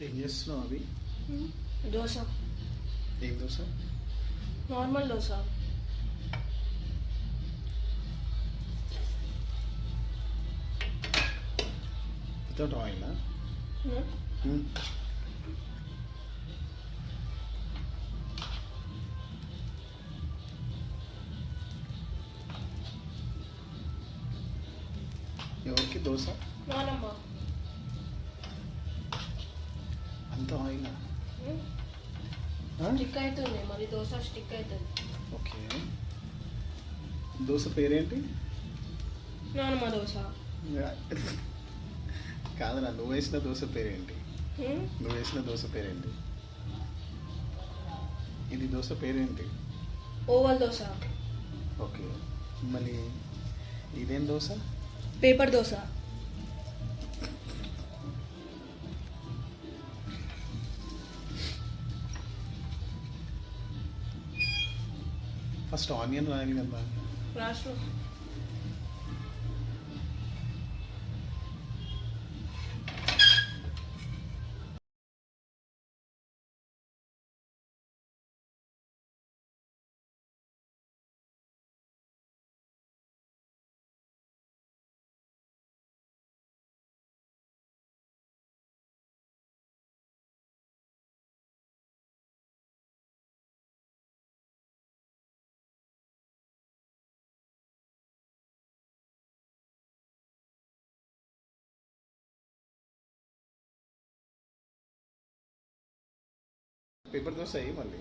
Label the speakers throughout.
Speaker 1: ఏం చేస్తున్నావు అవి?
Speaker 2: దోశ.
Speaker 1: ఏం dosa?
Speaker 2: Normal dosa.
Speaker 1: Without oil? ఎవరికి దోశ?
Speaker 2: నానమ్మ.
Speaker 1: అంత ఆయిల్?
Speaker 2: స్టిక్ అవుతుంది, మరి దోశ స్టిక్ అవుతుంది.
Speaker 1: ఓకే. దోశ పేరేంటి?
Speaker 2: నానమ్మ దోశ.
Speaker 1: కాదన్నా, నువ్వు వేసిన దోశ పేరేంటి? నువ్వు వేసిన దోశ పేరేంటి? ఇది దోశ పేరేంటి?
Speaker 2: ఓవల్ దోశ.
Speaker 1: ఓకే. మళ్ళీ ఇదేం dosa?
Speaker 2: Paper dosa.
Speaker 1: First onion రాయాలి కదా.
Speaker 2: రాష్ట్రం.
Speaker 1: పేపర్ దోశ అయ్యి మళ్ళీ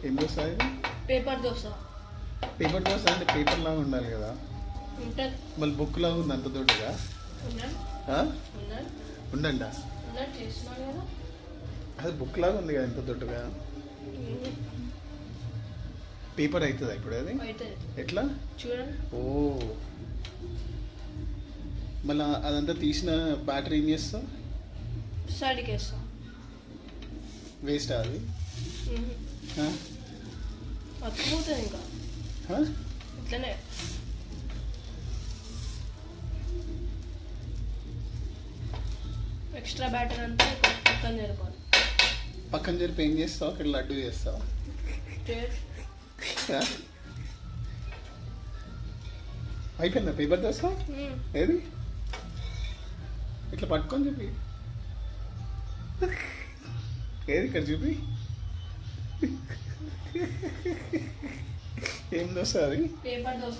Speaker 1: ఏం దోశ ఇది?
Speaker 2: పేపర్ దోశ.
Speaker 1: పేపర్ దోశ అంటే పేపర్ లాగా ఉండాలి కదా.
Speaker 2: ఉంటుంది.
Speaker 1: మళ్ళీ బుక్ లాగా ఉంది అంత దొడ్డుగా. ఉండండి.
Speaker 2: చేస్తున్నాను కదా.
Speaker 1: అది బుక్ లాగా ఉంది కదా ఇంత దొడ్డుగా. పేపర్ అవుతుందా ఇప్పుడు అది? ఎట్లా?
Speaker 2: చూడండి.
Speaker 1: ఓ, మళ్ళీ అదంతా తీసిన బ్యాటరీ ఏం చేస్తావు?
Speaker 2: సైడ్కి వేస్తా.
Speaker 1: వేస్ట్ అది?
Speaker 2: అతుకుపోతుంది ఇంకా. ఇట్లనే ఎక్స్ట్రా బ్యాటర్ అంతా పక్కన జరపాలి.
Speaker 1: పక్కన జరిపి ఏం చేస్తావు? అక్కడ లడ్డు చేస్తావు? అయిపోయిందా పేపర్ దోశ? ఏది? ఇట్లా పట్టుకొని చూపి. ఏది ఇక్కడ చూపి. ఏం దోశ అది?
Speaker 2: పేపర్ దోశ.